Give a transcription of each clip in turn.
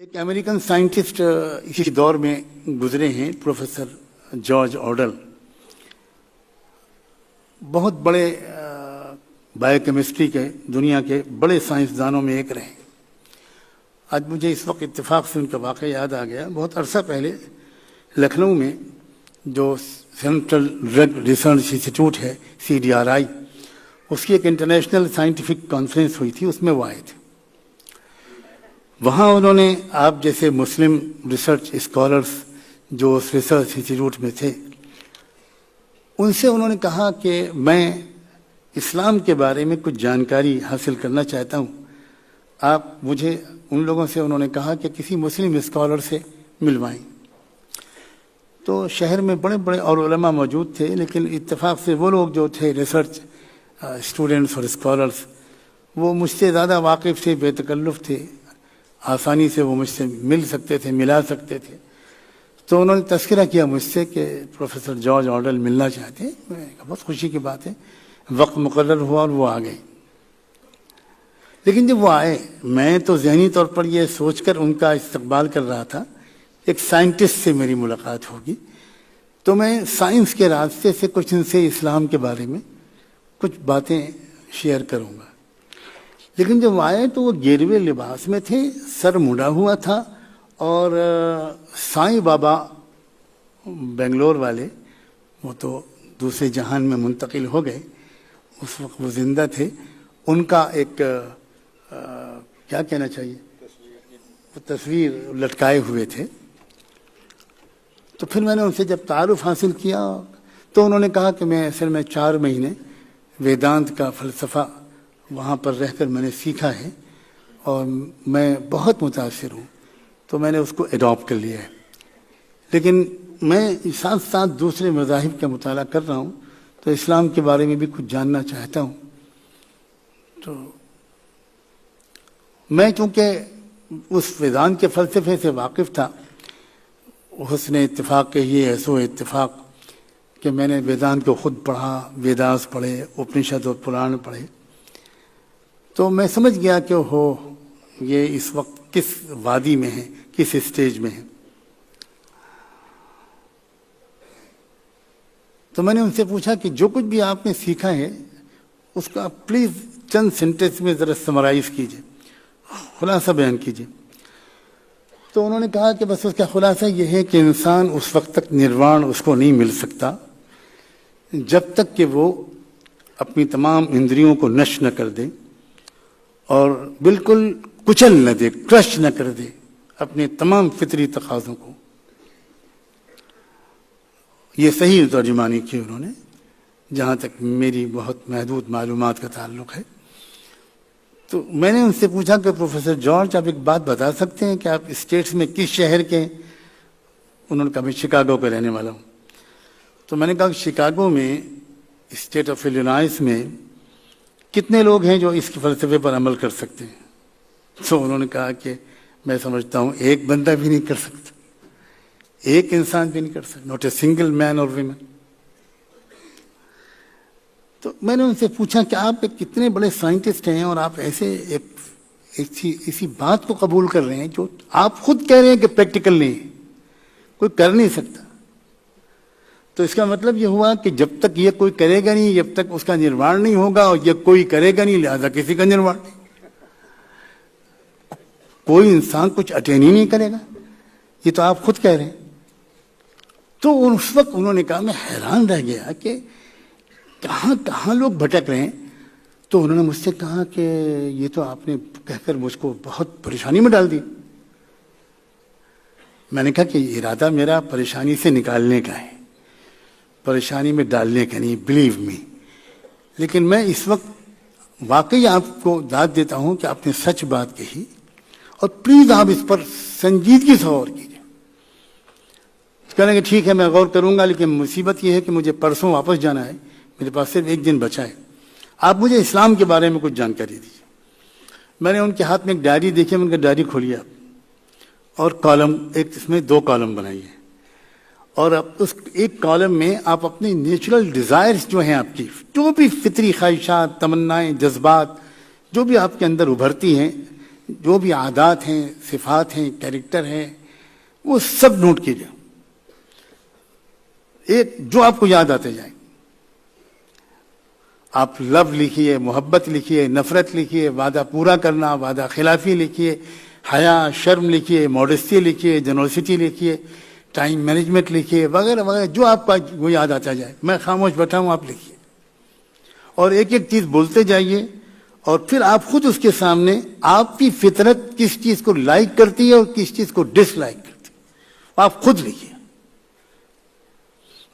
ایک American scientist اسی دور میں گزرے ہیں، پروفیسر جارج آڈل، بہت بڑے بایو کیمسٹری کے دنیا کے بڑے سائنسدانوں میں ایک رہے۔ آج مجھے اس وقت اتفاق سے ان کا واقعہ یاد آ گیا۔ بہت عرصہ پہلے لکھنؤ میں جو سینٹرل ڈرگ ریسرچ انسٹیٹیوٹ ہے CDRI، اس کی ایک انٹرنیشنل سائنٹیفک کانفرنس ہوئی تھی، اس میں وہ آئے تھے۔ وہاں انہوں نے آپ جیسے مسلم ریسرچ اسکالرس جو اس ریسرچ انسٹیٹیوٹ میں تھے، ان سے انہوں نے کہا کہ میں اسلام کے بارے میں کچھ جانکاری حاصل کرنا چاہتا ہوں، آپ مجھے ان لوگوں سے انہوں نے کہا کہ کسی مسلم اسکالر سے ملوائیں۔ تو شہر میں بڑے بڑے اور علماء موجود تھے، لیکن اتفاق سے وہ لوگ جو تھے ریسرچ اسٹوڈنٹس اور اسکالرس، وہ مجھ سے زیادہ واقف تھے، بے تکلف تھے، آسانی سے وہ مجھ سے مل سکتے تھے، ملا سکتے تھے۔ تو انہوں نے تذکرہ کیا مجھ سے کہ پروفیسر جارج آڈل ملنا چاہتے ہیں۔ میں نے کہا بہت خوشی کی بات ہے، وقت مقرر ہوا اور وہ آ گئے۔ لیکن جب وہ آئے، میں تو ذہنی طور پر یہ سوچ کر ان کا استقبال کر رہا تھا، ایک سائنٹسٹ سے میری ملاقات ہوگی، تو میں سائنس کے راستے سے کچھ ان سے اسلام کے بارے میں کچھ باتیں شیئر کروں گا۔ لیکن جب وہ آئے تو وہ گیروے لباس میں تھے، سر مڑا ہوا تھا، اور سائیں بابا بنگلور والے، وہ تو دوسرے جہان میں منتقل ہو گئے، اس وقت وہ زندہ تھے، ان کا ایک کیا کہنا چاہیے، وہ تصویر لٹکائے ہوئے تھے۔ تو پھر میں نے ان سے جب تعارف حاصل کیا تو انہوں نے کہا کہ میں اصل میں 4 مہینے ویدانت کا فلسفہ وہاں پر رہ کر میں نے سیکھا ہے، اور میں بہت متاثر ہوں، تو میں نے اس کو اڈاپٹ کر لیا ہے۔ لیکن میں ساتھ ساتھ دوسرے مذاہب کا مطالعہ کر رہا ہوں، تو اسلام کے بارے میں بھی کچھ جاننا چاہتا ہوں۔ تو میں چونکہ اس ویدانت کے فلسفے سے واقف تھا، حسن اتفاق کے یہ ایسو اتفاق کہ میں نے ویدانت کو خود پڑھا، ویداس پڑھے، اپنشد اور پران پڑھے، تو میں سمجھ گیا کہ یہ اس وقت کس وادی میں ہے، کس اسٹیج میں ہے۔ تو میں نے ان سے پوچھا کہ جو کچھ بھی آپ نے سیکھا ہے اس کا پلیز چند سینٹنس میں ذرا سمرائز کیجئے، خلاصہ بیان کیجئے۔ تو انہوں نے کہا کہ بس اس کا خلاصہ یہ ہے کہ انسان اس وقت تک نروان اس کو نہیں مل سکتا جب تک کہ وہ اپنی تمام اندریوں کو نش نہ کر دے اور بالکل کچل نہ دے، کرش نہ کر دے اپنے تمام فطری تقاضوں کو۔ یہ صحیح ترجمانی کی انہوں نے، جہاں تک میری بہت محدود معلومات کا تعلق ہے۔ تو میں نے ان سے پوچھا کہ پروفیسر جارج، آپ ایک بات بتا سکتے ہیں کہ آپ اسٹیٹس میں کس شہر کے ہیں؟ انہوں نے کہا میں شکاگو کا رہنے والا ہوں۔ تو میں نے کہا کہ شکاگو میں، اسٹیٹ آف الینوائس میں کتنے لوگ ہیں جو اس فلسفے پر عمل کر سکتے ہیں؟ تو انہوں نے کہا کہ میں سمجھتا ہوں ایک بندہ بھی نہیں کر سکتا، ایک انسان بھی نہیں کر سکتا، ناٹ اے سنگل مین اور ویمن۔ تو میں نے ان سے پوچھا کہ آپ ایک کتنے بڑے سائنٹسٹ ہیں اور آپ ایسے ایسی بات کو قبول کر رہے ہیں جو آپ خود کہہ رہے ہیں کہ پریکٹیکل نہیں ہے، کوئی کر نہیں سکتا۔ تو اس کا مطلب یہ ہوا کہ جب تک یہ کوئی کرے گا نہیں، جب تک اس کا نروان نہیں ہوگا، اور یہ کوئی کرے گا نہیں، لہذا کسی کا نروان نہیں، کوئی انسان کچھ اٹین ہی نہیں کرے گا، یہ تو آپ خود کہہ رہے ہیں۔ تو اس وقت انہوں نے کہا، میں حیران رہ گیا کہ کہاں کہاں لوگ بھٹک رہے ہیں۔ تو انہوں نے مجھ سے کہا کہ یہ تو آپ نے کہہ کر مجھ کو بہت پریشانی میں ڈال دی۔ میں نے کہا کہ ارادہ میرا پریشانی سے نکالنے کا ہے، پریشانی میں ڈالنے کا نہیں، بلیو می۔ لیکن میں اس وقت واقعی آپ کو داد دیتا ہوں کہ آپ نے سچ بات کہی، اور پلیز آپ اس پر سنجیدگی سے غور کیجیے۔ کہنے کہ ٹھیک ہے میں غور کروں گا، لیکن مصیبت یہ ہے کہ مجھے پرسوں واپس جانا ہے، میرے پاس صرف 1 دن بچا ہے، آپ مجھے اسلام کے بارے میں کچھ جانکاری دیجیے۔ میں نے ان کے ہاتھ میں ایک ڈائری دیکھی، ان کا ڈائری کھولیے آپ، اور کالم، ایک اس میں 2 کالم بنائیے، اور اس ایک کالم میں آپ اپنے نیچرل ڈیزائرز جو ہیں آپ کی، جو بھی فطری خواہشات، تمنائیں، جذبات جو بھی آپ کے اندر ابھرتی ہیں، جو بھی عادات ہیں، صفات ہیں، کیریکٹر ہیں، وہ سب نوٹ کیجئے، ایک جو آپ کو یاد آتے جائیں. آپ لو لکھیے، محبت لکھیے، نفرت لکھیے، وعدہ پورا کرنا، وعدہ خلافی لکھیے، حیا، شرم لکھیے، ماڈسٹی لکھیے، جنروسٹی لکھیے، ٹائم مینجمنٹ لکھیے، وغیرہ وغیرہ، جو آپ کا وہ یاد آتا جائے. میں خاموش بیٹھا ہوں، آپ لکھیے اور ایک ایک چیز بولتے جائیے. اور پھر آپ خود اس کے سامنے آپ کی فطرت کس چیز کو لائک کرتی ہے اور کس چیز کو ڈس لائک کرتی ہے، آپ خود لکھیے.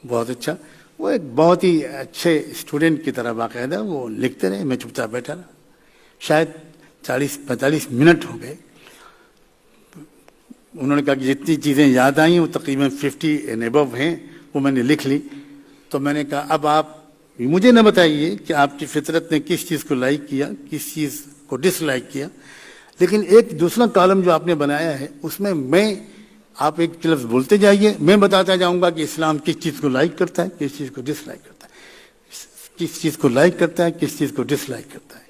بہت اچھا. وہ ایک بہت ہی اچھے اسٹوڈنٹ کی طرح باقاعدہ وہ لکھتے رہے، میں چپ چاپ بیٹھا رہا. شاید 40-45 منٹ ہو گئے. انہوں نے کہا کہ جتنی چیزیں یاد آئیں وہ تقریباً 50 اینڈ ابو ہیں، وہ میں نے لکھ لی. تو میں نے کہا اب آپ مجھے نہ بتائیے کہ آپ کی فطرت نے کس چیز کو لائک کیا، کس چیز کو ڈس لائک کیا، لیکن ایک دوسرا کالم جو آپ نے بنایا ہے اس میں آپ ایک لفظ بولتے جائیے، میں بتاتا جاؤں گا کہ اسلام کس چیز کو لائک کرتا ہے، کس چیز کو ڈس لائک کرتا ہے، کس چیز کو لائک کرتا ہے، کس چیز کو ڈس لائک کرتا ہے.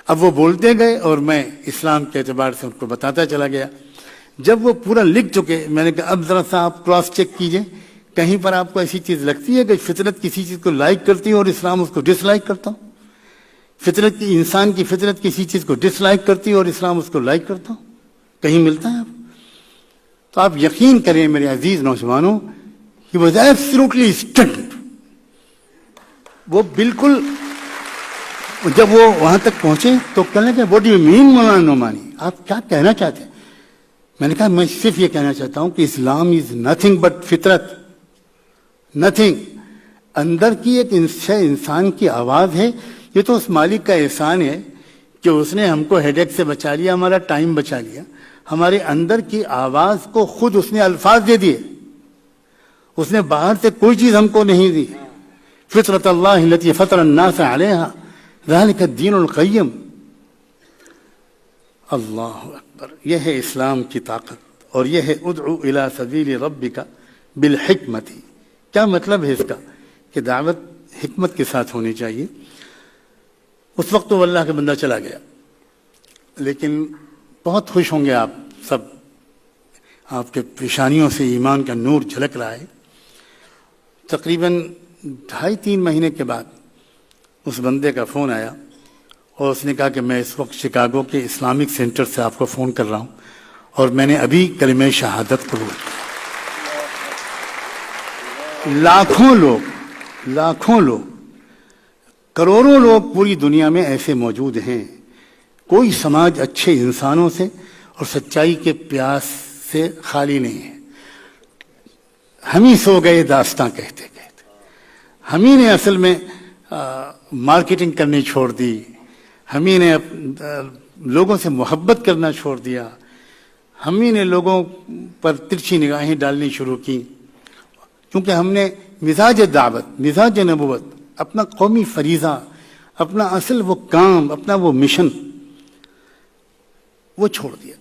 اب وہ بولتے گئے اور میں اسلام کے اعتبار سے ان کو بتاتا چلا گیا. جب وہ پورا لکھ چکے میں نے کہا اب ذرا سا آپ کراس چیک کیجئے، کہیں پر آپ کو ایسی چیز لگتی ہے کہ فطرت کسی چیز کو لائک کرتی ہے اور اسلام اس کو ڈس لائک کرتا ہوں، فطرت کی انسان کی فطرت کسی چیز کو ڈس لائک کرتی ہے اور اسلام اس کو لائک کرتا ہوں، کہیں ملتا ہے آپ؟ تو آپ یقین کریں میرے عزیز نوجوانوں، he was absolutely stunned. وہ بالکل جب وہ وہاں تک پہنچے تو کہنے لگے what do you mean مولانا نعمانی، آپ کیا کہنا چاہتے ہیں؟ میں نے کہا میں صرف یہ کہنا چاہتا ہوں کہ اسلام از نتھنگ بٹ فطرت، نتھنگ. اندر کی ایک انسان کی آواز ہے. یہ تو اس مالک کا احسان ہے کہ اس نے ہم کو ہیڈ ایک سے بچا لیا، ہمارا ٹائم بچا لیا. ہمارے اندر کی آواز کو خود اس نے الفاظ دے دیے، اس نے باہر سے کوئی چیز ہم کو نہیں دی. فطرت اللہ التی فطر الناس علیہا ذلک الدین القیم. اللہ اکبر. یہ ہے اسلام کی طاقت اور یہ ہے ادعو الی سبیل ربک بالحکمت. کیا مطلب ہے اس کا؟ کہ دعوت حکمت کے ساتھ ہونی چاہیے. اس وقت تو اللہ کا بندہ چلا گیا، لیکن بہت خوش ہوں گے آپ سب، آپ کے پیشانیوں سے ایمان کا نور جھلک رہا ہے. تقریباً 2.5-3 مہینے کے بعد اس بندے کا فون آیا اور اس نے کہا کہ میں اس وقت شکاگو کے اسلامک سینٹر سے آپ کو فون کر رہا ہوں اور میں نے ابھی کلمہ شہادت قبول کیا. لاکھوں لوگ، کروڑوں لوگ پوری دنیا میں ایسے موجود ہیں. کوئی سماج اچھے انسانوں سے اور سچائی کے پیاس سے خالی نہیں ہے. ہم ہی سو گئے داستاں کہتے کہتے، ہم ہی نے اصل میں مارکیٹنگ کرنی چھوڑ دی، ہم ہی نے لوگوں سے محبت کرنا چھوڑ دیا، ہم ہی نے لوگوں پر ترچھی نگاہیں ڈالنی شروع کی، کیونکہ ہم نے مزاج دعوت، مزاج نبوت، اپنا قومی فریضہ، اپنا اصل وہ کام، اپنا وہ مشن وہ چھوڑ دیا.